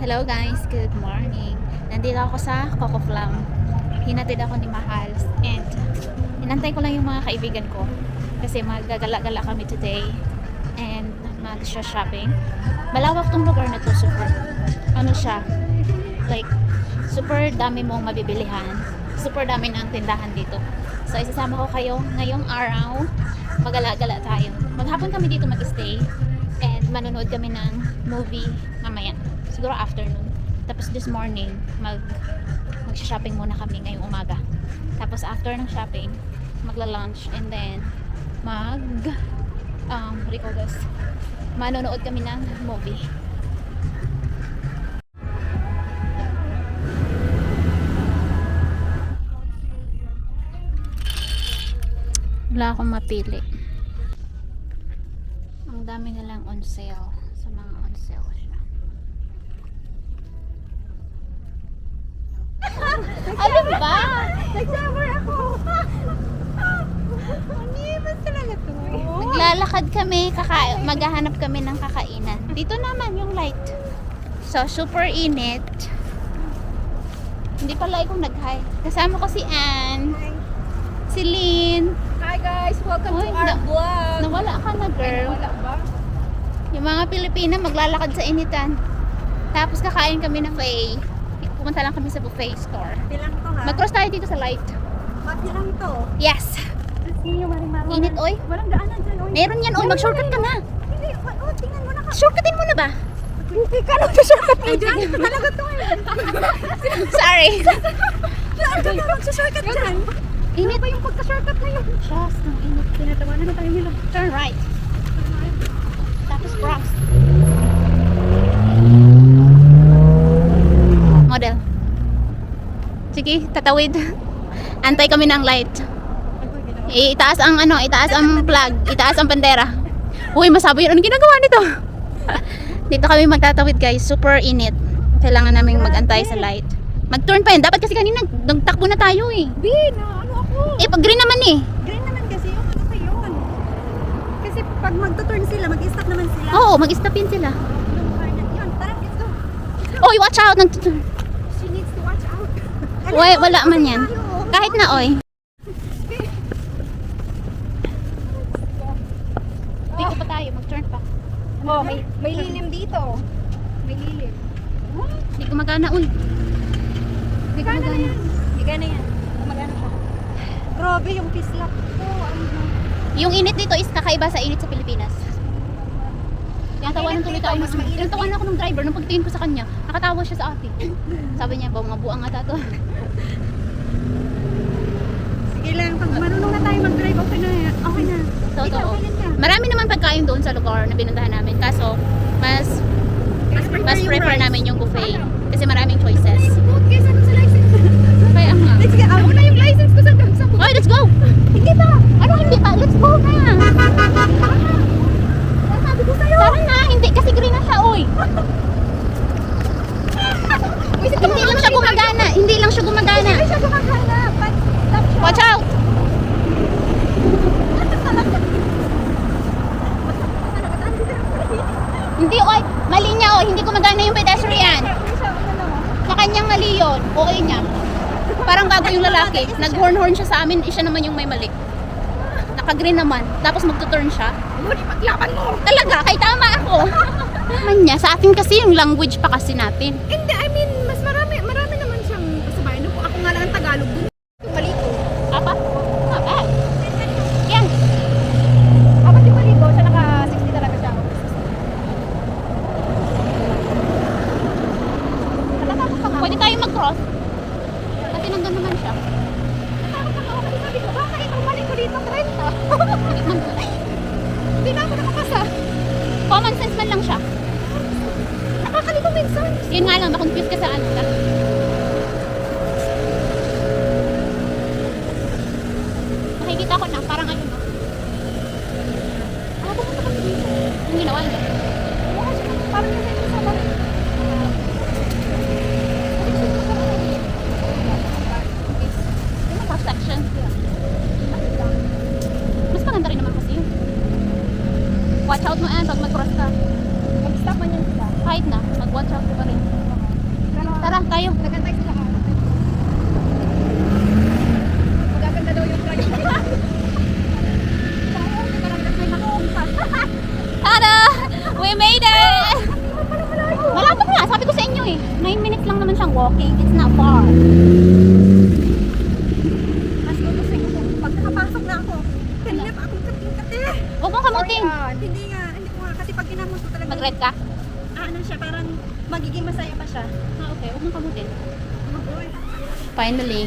Hello guys, good morning. Nandito ako sa Coco Flam. Hinatid ako ni Mahal and inantay ko lang yung mga kaibigan ko kasi magagala-gala kami today and mag-shopping. Malawak tong lugar na to, super. Ano siya? Like, super dami mong mabibilihan. Super dami ng tindahan dito. So, isasama ko kayo ngayong araw. Magala-gala tayo. Maghapon kami dito mag-stay and manonood kami ng movie mamaya. Siguro afternoon. Tapos this morning, mag-shopping muna kami ngayong umaga. Tapos after ng shopping, magla-lunch and then what do you call this? Manonood kami ng movie. Wala akong mapili. Ang dami na lang on sale. Sa mga on sale siya. Ano ba? Nag-shower ako. Animas talaga to. Naglalakad kami, maghahanap kami ng kakainan. Dito naman yung light. So, super init. Hindi pala ikaw nag-hi. Kasama ko si Ann, si Lynn. Hi guys, welcome Uy, to our vlog. Nawala ka na, girl. Wala ba? Yung mga Pilipina maglalakad sa initan. Tapos kakain kami ng buffet. Pumunta lang kami sa buffet store. Pilang to ha? Mag-cross tayo dito sa light. Mapilang to. Yes! Sige, maring-maro. Init, oy. Walang daanan dyan, oy. Meron yan, oy. Mag-shortcut ka na. Hindi, tingnan mo na ka. Shortcutin mo na ba? Hindi ka lang sa-shortcut mo dyan. Talaga to eh. Sorry. Saan ka na magsa-shortcut dyan? Init. Ano ba yung pagka-shortcut na yun? Just ng init. Tinatawanan na tayo nila. Turn right. Tapos cross. Model. Sige, tatawid. Antay kami ng light. Itaas ang plug, itaas ang bandera. Uy, masabi yun. Anong ginagawa nito? Dito kami magtatawid, guys. Super init. Kailangan naming magantay sa light. Mag-turn pa yun. Dapat kasi kanina nagtakbo na tayo eh. Ano ako? Eh, pag green naman eh. Green naman kasi yun. Ano pa yun? Kasi pag magto-turn sila, mag-stop naman sila. Oo, mag-stop yun sila. Yun, tara, let's go. Oy, watch out. She needs to watch out. Wala man yan. Kahit na, oy. Dito pa tayo, mag-turn pa. Oh, may lilim dito. May lilim. Hindi gumagana, uy. Hindi Gana na gumagana. yan. Gana yan. Gumagana siya. Grabe yung kislap ko. Yung init dito is kakaiba sa init sa Pilipinas. Tinatawanan tuloy tayo. Mas mainit Tinatawanan ako ng driver nung pagtingin ko sa kanya. Nakatawa siya sa akin. Sabi niya, mga buang ata to. Sige lang, pag marunong na tayo mag-drive, okay na. Okay na. Totoo. Ikaw, kailan ka? Marami naman pagkain doon sa lugar na pinuntahan namin. Kaso, mas prefer namin yung buffet. Kasi maraming choices. Kesa dun sa license. Kaya nga. Let's go. Ako na yung license ko sa Oy, let's go! Hindi pa. Ano hindi pa? Let's go na! Sabi ko sa'yo. Tara na! Hindi, kasi green na siya, oy! Hindi lang siya gumagana! Hindi lang siya gumagana! Hindi siya gumagana. But stop siya. Watch out! Hindi, oy! Mali niya, oy! Hindi gumagana yung pedestrian! Sa kanyang mali yun. Okay niya. Parang bago yung lalaki. Nag-horn-horn siya sa amin. Siya naman yung may mali. Naka-green naman. Tapos magtuturn siya. Hindi paglaban mo. Talaga, kay tama ako. Man niya, sa atin kasi yung language pa kasi natin. Hindi, I mean, mas marami naman siyang kasabayan. Ako nga lang ang Tagalog dun. Yung mali ko. Apa? Apa? Yan. Apat yung mali ko, siya naka-60 talaga siya. Pwede tayo mag-cross. Kasi nandun naman siya. Natakot ako kasi sabi ko, baka ikaw mali ko dito, 30. Hindi na ako nakapasa. Common sense man lang siya. Nakakalito minsan. Yun nga lang, makonfuse ka sa ano. Nakikita ko na, parang ano no. Pumunta kami dito. Yung ginawa niya. Parang yung sa balik. Cross section. Mas maganda rin naman kasi yun. Watch out mo, Ann, pag mag-cross ka. Mag-stop man yan sila. kahit na, mag-watch out ko pa rin. Tara, tayo. Nagantay sila. Magaganda daw yung flight. Tada! We made it! Malapit nga, sabi ko sa inyo eh. 9 minutes lang naman siyang walking. It's not far. Mas gugustuhin ko. Pag nakapasok na ako, kanina pa akong kating-kati. Huwag mong kamuting. Hindi nga. Hindi ko nga. Kasi pag ginamot ko talaga. Mag-red ka? Ano siya, parang magiging masaya pa siya. Ah, okay. Huwag mong kamutin. Uy. Finally.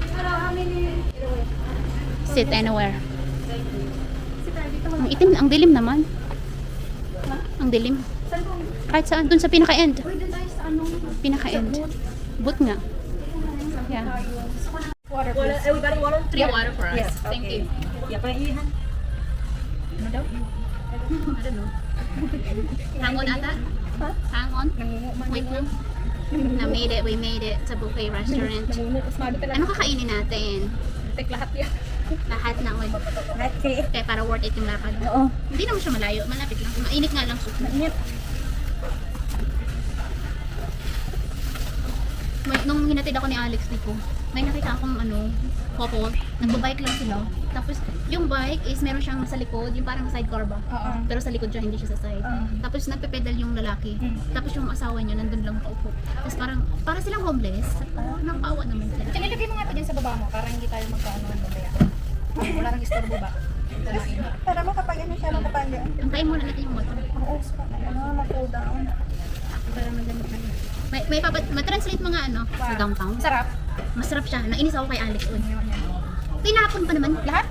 Pero amin eh. Sit anywhere. Si tayo dito. Ang itim, ang dilim naman. Ang dilim. Saan po? Kahit saan, dun sa pinaka-end. Uy, doon tayo sa ano. Pinaka-end. Boot nga. Yeah. Water, please. We got water? 3 water for us. Yes, Thank okay. you. Yeah, paiihan. Ano daw? I don't know. Hang on ata? Hang on. Wait lang. Na-made it. We made it sa buffet restaurant. Usmado talaga. Ano kakainin natin? Tek lahat yan. Lahat na on. Okay. Kaya para worth it yung lakad. Oo. Hindi naman siya malayo. Malapit lang. Mainit nga lang soup. Mainit. Nung hinatid ako ni Alex dito, may nakita akong couple. Nagbabike lang sila. Tapos yung bike is meron siyang sa likod, yung parang sidecar ba? Oo. Pero sa likod siya, hindi siya sa side. Tapos nagpe-pedal yung lalaki. Tapos yung asawa niya nandun lang paupo. Tapos para silang homeless. Nakakaawa naman sila. Tsaka ilagay mo nga ito dyan sa baba mo para hindi tayo magkaano ng babaya. Wala nang istorbo ba? Para makapag ano siya, makapag Antayin muna natin yung water. Oo, ma-cool down. Para magamit na. Ma-translate mo nga sa downtown. Sarap. Masarap siya. Nainis ako kay Alex. Tinapon pa naman. Lahat?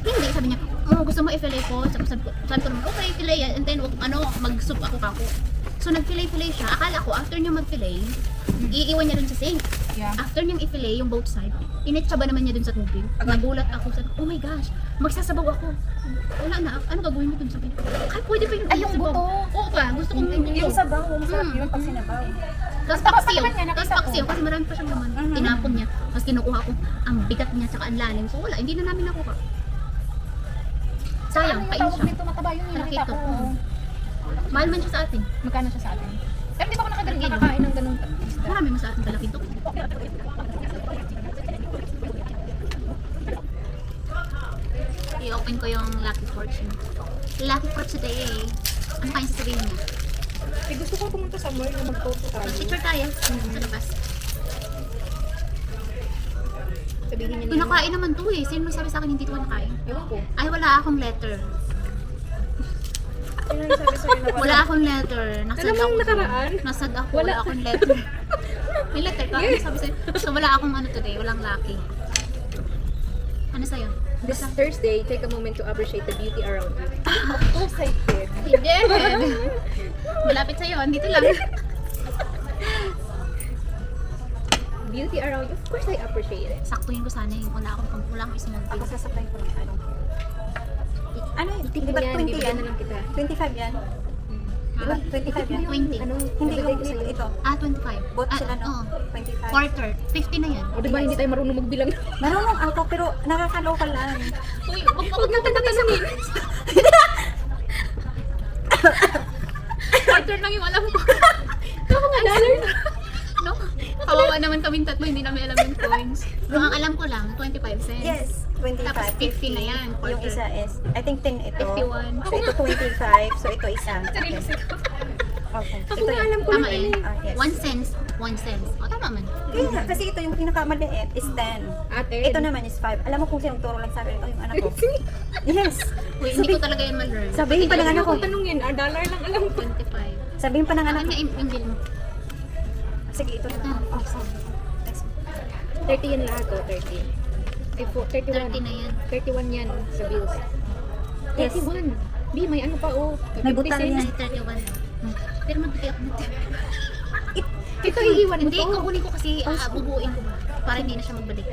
Hindi, sabi niya, gusto mo i-fillet ko? Sabi ko naman, okay, fillet yan. And then, mag-soup ako kako. So, nag-fillet-fillet siya. Akala ko, after niya mag-fillet, iiwan niya dun sa sink. Yeah. After niyang i-fillet yung both side, initsaba naman niya dun sa tubig. Nagulat ako, sabi, oh my gosh, magsasabaw ako. Wala na, ano gagawin mo dun sa pinto? Ay, pwede pa yung Ay, yung buto. Oo pa, gusto kong Yung sabaw, masarap yun pag sinabaw. Tapos Basta paksiw. naman niya, Tapos nakita ko. paksiw kasi marami pa siyang laman. Tinapon niya. Tapos kinukuha ko. Ang bigat niya tsaka ang lalim. So wala, hindi na namin nakuha. Sayang, Ano yung kain tawag siya. dito, mataba yun, nakita Nakita ko. ko. Mahal man siya sa atin. Magkano siya sa atin? Pero di ba ako nakakain ng ganun isda? Marami mo sa atin kalaki to. I-open ko yung Lucky Fortune. Lucky for today. Ano kayong sasabihin niya? Eh, gusto ko pumunta somewhere na mag-photo tayo. Picture tayo sa labas. Sabihin niya Pinakain naman to eh. Sino sabi sa akin hindi ko nakain? Ewan ko. Ay, wala akong letter. Sino sabi sa'yo na Wala akong letter. Nasad Alam mo ako. yung nakaraan? Nasad ako. Wala. Wala akong letter. May letter ka? Ano sabi sa'yo? So, wala akong today. Walang lucky. Ano sa'yo? This Thursday, take a moment to appreciate the beauty around you. Of course I did. Hindi. Malapit sa'yo. Dito lang. Beauty around you, of course I appreciate it. Saktuhin ko sana yung wala akong small Ako piece. sasakay ko lang ano. Ano yun? Di Yan, ba 20 bibigyan yan? na lang kita. 25 yan? Di ba 25 yan? 20. Ano, Hindi ibigay yung ko sa'yo. ito. 25. Both sila no? Oo. 25. Quarter. 50 na yan. O diba hindi tayo marunong magbilang? Marunong ako pero nakakaloka lang. Uy, huwag natin tatasanin. Quarter lang yung alam ko. Ako nga dollar na. No? Kawawa naman kaming tatlo, hindi namin alam yung coins. Pero ang alam ko lang, 25 cents. Yes, 25. Tapos 50 na yan, Yung quarter. isa is, I think 10 ito. 51. So ito 25, so ito isa. Okay. Okay. Ako Ito nga yun. alam ko Tama na yun. eh. Ah, yes. 1 cents, 1 cents. O, tama man. Kaya nga, kasi ito yung pinakamaliit is 10. Ate. Ito naman is 5. Alam mo kung sinong turo lang sabi ito yung anak ko. Yes. Uy, hindi ko talaga yan ma-learn. Sabihin pa ng anak ko. Tanungin, dollar lang alam ko. 25. Sabihin pa ng anak Akin ko. nga yung bill mo. Sige, ito na. Ah, Oh, sorry. 30 yan lahat o, 30. Ay, 31. 30 na yan. 31 yan sa bills. Yes. 31. Di, may ano pa o. May butal 50 yan. cents. Ay, 31. Pero magbigay ako ng tip. Ito iiwan mo Hindi, to. kukunin ko kasi bubuuin ko ba. Para hindi na siya magbalik.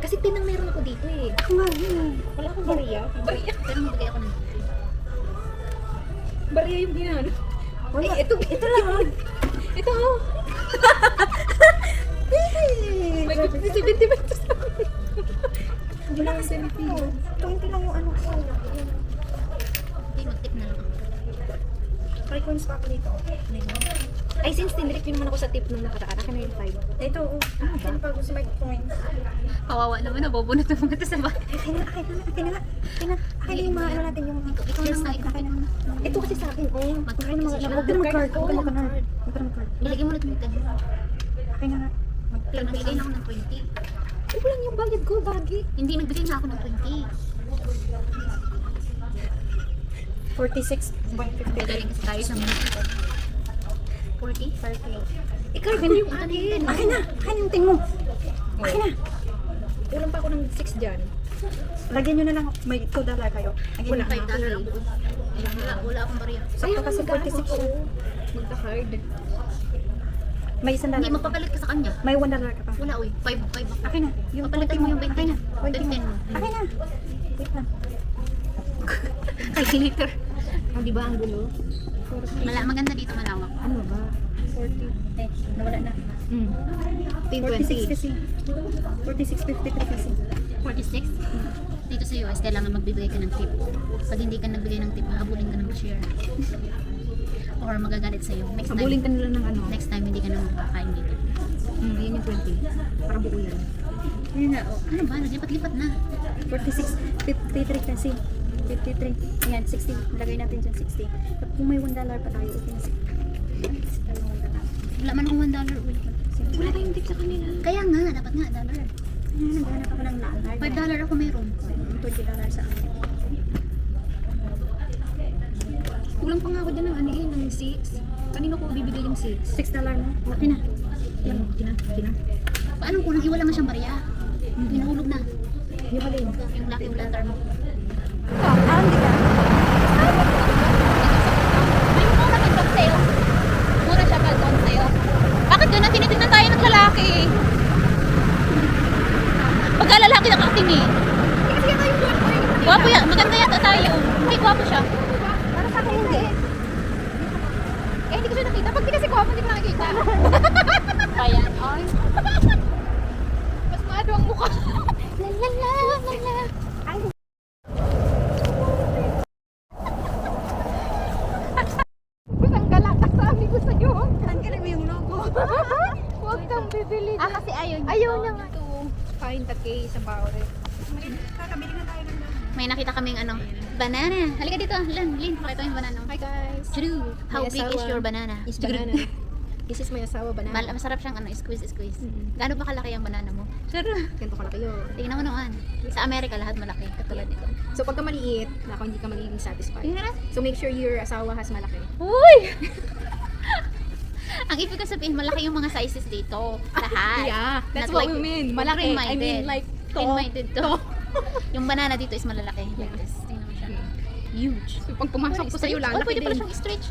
Kasi tinang meron ako dito eh. Ako nga yun. Wala akong bariya. Bariya. Pero magbigay ako ng tip. Bariya yung ginano. Wala. Eh, ito lang. Ito oh. May 70 pesos ako. Hindi lang kasi 20 lang yung ano ko. Hindi, mag-tip na lang ako. coins pa ako dito. Ay, since tinirip yun naman ako sa tip nung nakaraan, akin na yung 5. Ito, oh. Sino pa gusto may coins? Kawawa naman, nabubunot ng mga to sa bahay. Akin na. Akin na yung mga ano natin yung... Ikaw na sa akin. Ito kasi sa akin, oh. Mag-card kasi siya. Huwag ka na mag-card. Huwag ka na mag-card. Huwag ka na mag-card. Ilagay mo na ito. Akin na nga. Nagbigay na ako ng 20. Ay, lang yung bayad ko, bagi. Hindi, nagbigay na ako ng 20. 46.50. Galing kasi tayo sa mga 40? 30. Ikaw, ganun yung akin. Akin na. Akin yung ting mo. Akin na. Kulang pa ako ng 6 dyan. Lagyan nyo na lang. May $2 kayo. Lagyan Wala, nyo. $5 ako. Wala akong bariya. Sakto kasi 46 siya. Magka-card. May $1. Hindi, magpapalit ka sa kanya. May $1 ka pa. Wala, uy. 5 ako. Akin na. Yung Papalitan 20 mo yung 20 Akin na. 20 mo. 15. Akin na. Wait lang. Calculator. Oh, di ba ang gulo? Maganda dito, malawak. Ano ba? 40. Nawala na. Hmm. 46 20. kasi. 46.53 kasi. 46? Dito sa US, kailangan magbibigay ka ng tip. Pag hindi ka nagbigay ng tip, mahabulin ka ng cashier. Or magagalit sa'yo. Habulin ka nila ng ano. Next time, hindi ka na makakain dito. Yun yung 20. Para buo yan. Ayun na. Oh. Ano ba? Naglipat-lipat na. 46.53 kasi. 53. Ayan, 60. Lagay natin dyan 60. Kung may $1 pa tayo, okay na. Wala man akong $1. Uy. Wala tayong tip sa kanila. Kaya nga, dapat nga, $1. Ayan, naghanap ako ng $1. $5 ako meron. $20 sa akin. Kulang pa nga ako dyan ng ano ng 6. Kanino ko bibigay yung 6? $6 na. Okay na. Yan, tina. Paano kung wala man siyang bariya? Hinahulog na. Yung alin. Yung lucky lantern mo. Hindi ka. May mura pag on sale. Mura siya pag on sale. Bakit doon ang tinitignan tayo ng lalaki? Pagka lalaki nakating eh. Kasi yan tayo yung Gwapo yan. Maganda yata tayo. Hindi, gwapo siya. Para sa akin hindi. Eh, hindi ko siya nakita. Pag di kasi ko, hindi ko nakikita. Ayan. Ay. Mas maado ang mukha. Lalala. Ay, Ang galak sabi ko sa'yo. Tanggalin mo yung logo. Huwag kang bibili. Kasi ayaw niya. Ayaw niya nga. Kain takay sa bawre. Kakabili na tayo ng May nakita kaming banana. Halika dito, Lin, pakita mo yung banana. Hi guys. True. How May big is asawa. your banana? Is banana. This is my asawa banana. Masarap siyang squeeze. Mhm. Gaano ba kalaki ang banana mo? Ganito ka laki yun. Tingnan mo naman. Sa Amerika lahat malaki, katulad nito. So pagka maliit, ako hindi ka magiging satisfied. Tingnan na. So make sure your asawa has malaki. Uy! Ang ibig ko sabihin, malaki yung mga sizes dito. Lahat. Yeah, that's Not what like- we mean. Huwag Malaki. I green-minded. mean like to. Green-minded to. Yung banana dito is malalaki. Like Yeah. this. Tingnan mo siya. Huge. So pag pumasok ko sa'yo, Oh, lalaki pwede pala din. siyang stretch.